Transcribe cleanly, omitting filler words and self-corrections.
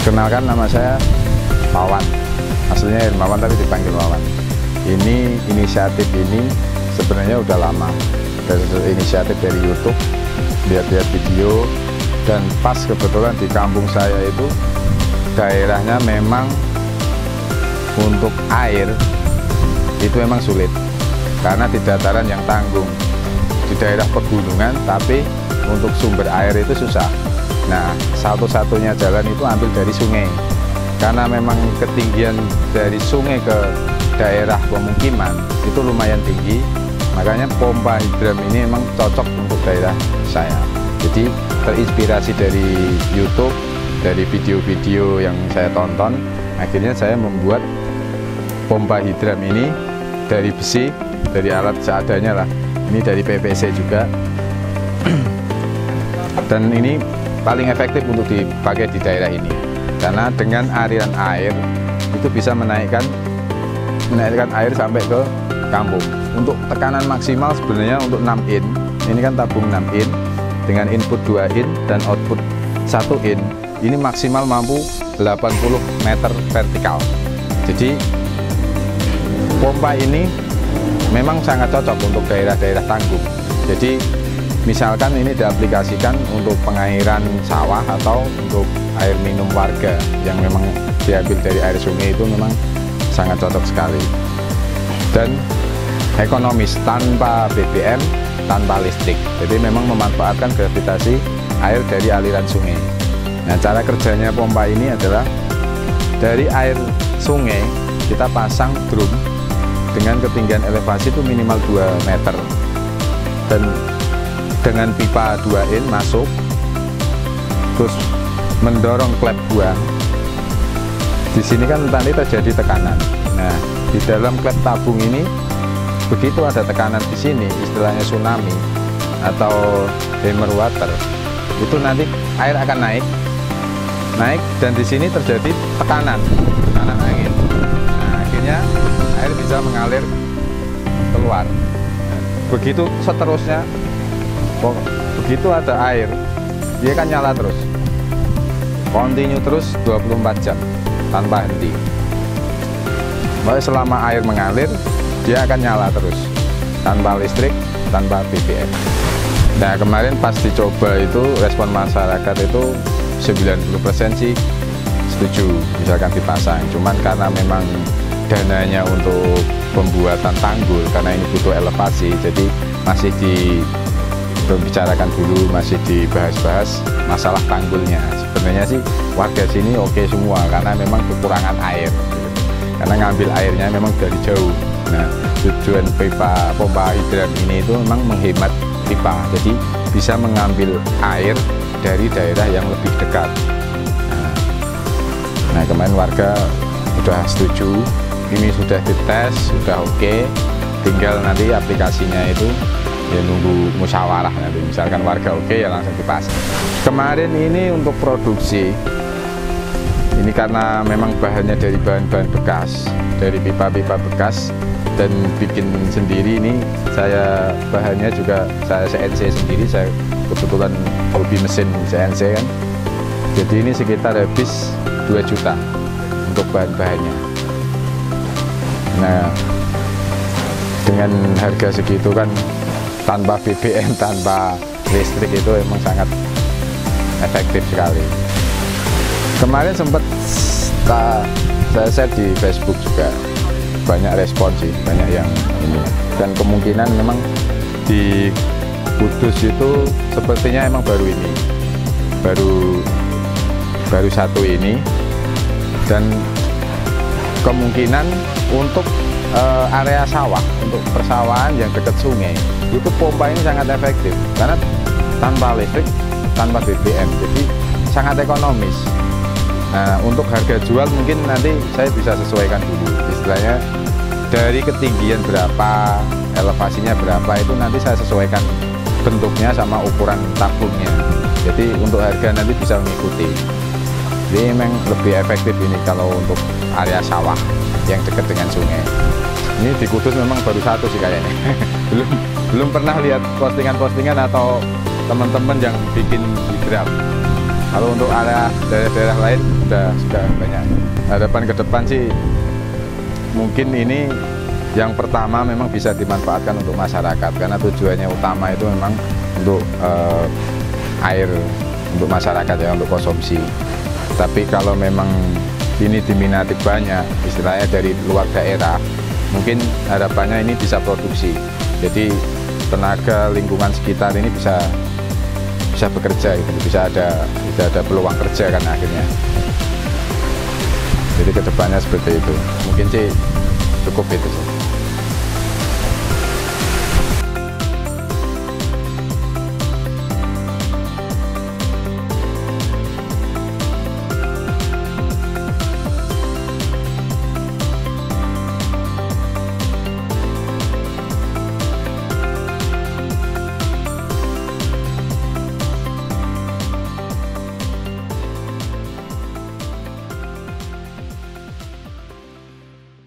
Kenalkan, nama saya Wawan, aslinya Hermawan tapi dipanggil Wawan. Ini inisiatif ini sebenarnya udah lama, dari inisiatif dari YouTube, lihat-lihat video, dan pas kebetulan di kampung saya itu daerahnya memang untuk air itu memang sulit karena di dataran yang tanggung, di daerah pegunungan, tapi untuk sumber air itu susah. Nah, satu-satunya jalan itu ambil dari sungai, karena memang ketinggian dari sungai ke daerah pemukiman itu lumayan tinggi, makanya pompa hidram ini memang cocok untuk daerah saya. Jadi terinspirasi dari YouTube, dari video-video yang saya tonton, akhirnya saya membuat pompa hidram ini dari besi, dari alat seadanya lah. Ini dari PVC juga, dan ini paling efektif untuk dipakai di daerah ini, karena dengan aliran air itu bisa menaikkan air sampai ke kampung. Untuk tekanan maksimal sebenarnya untuk 6 in, ini kan tabung 6 in dengan input 2 in dan output 1 in, ini maksimal mampu 80 meter vertikal. Jadi pompa ini memang sangat cocok untuk daerah-daerah tanggung. Jadi misalkan ini diaplikasikan untuk pengairan sawah atau untuk air minum warga yang memang diambil dari air sungai, itu memang sangat cocok sekali dan ekonomis, tanpa BBM, tanpa listrik. Jadi memang memanfaatkan gravitasi air dari aliran sungai. Nah, cara kerjanya pompa ini adalah dari air sungai kita pasang drum dengan ketinggian elevasi itu minimal 2 meter, dan dengan pipa 2 in masuk, terus mendorong klep buang. Di sini kan nanti terjadi tekanan. Nah, di dalam klep tabung ini, begitu ada tekanan di sini, istilahnya tsunami atau hammer water, itu nanti air akan naik, dan di sini terjadi tekanan angin. Nah, akhirnya air bisa mengalir keluar. Nah, begitu seterusnya. Begitu ada air, dia kan nyala terus, continue terus 24 jam tanpa henti. Baik, selama air mengalir dia akan nyala terus tanpa listrik, tanpa BBM. Nah, kemarin pas dicoba itu respon masyarakat itu 90% sih setuju misalkan dipasang, cuman karena memang dananya untuk pembuatan tanggul, karena ini butuh elevasi, jadi masih dibicarakan dulu, masih dibahas-bahas masalah tanggulnya. Sebenarnya sih warga sini oke semua, karena memang kekurangan air, karena ngambil airnya memang dari jauh. Nah, tujuan pipa pompa hidran ini itu memang menghemat pipa, jadi bisa mengambil air dari daerah yang lebih dekat. Nah, kemarin warga sudah setuju, ini sudah dites, sudah oke, tinggal nanti aplikasinya itu ya nunggu musyawarah nanti. Misalkan warga oke, ya langsung dipasang. Kemarin ini untuk produksi ini karena memang bahannya dari bahan-bahan bekas, dari pipa-pipa bekas, dan bikin sendiri. Ini saya bahannya juga saya CNC sendiri, saya kebetulan hobi mesin CNC kan, jadi ini sekitar habis 2 juta untuk bahan-bahannya. Nah, dengan harga segitu kan, tanpa BBM, tanpa listrik, itu emang sangat efektif sekali. Kemarin sempat saya share di Facebook juga, banyak respon sih, banyak yang ini, dan kemungkinan memang di Kudus itu sepertinya emang baru ini, baru satu ini, dan kemungkinan untuk area sawah, untuk persawahan yang dekat sungai, itu pompa ini sangat efektif karena tanpa listrik, tanpa BBM, jadi sangat ekonomis. Nah, untuk harga jual mungkin nanti saya bisa sesuaikan dulu, istilahnya dari ketinggian berapa, elevasinya berapa itu nanti saya sesuaikan bentuknya sama ukuran tabungnya. Jadi untuk harga nanti bisa mengikuti. Jadi memang lebih efektif ini kalau untuk area sawah yang dekat dengan sungai. Ini di Kudus memang baru satu sih kayaknya. belum pernah lihat postingan-postingan atau teman-teman yang bikin hidram. Kalau untuk area daerah-daerah lain sudah banyak. Harapan ke depan sih mungkin ini yang pertama memang bisa dimanfaatkan untuk masyarakat, karena tujuannya utama itu memang untuk air untuk masyarakat ya, untuk konsumsi. Tapi kalau memang ini diminati banyak, istilahnya dari luar daerah, mungkin harapannya ini bisa produksi. Jadi tenaga lingkungan sekitar ini bisa bekerja, gitu. bisa ada peluang kerja kan akhirnya. Jadi kedepannya seperti itu. Mungkin sih cukup itu sih.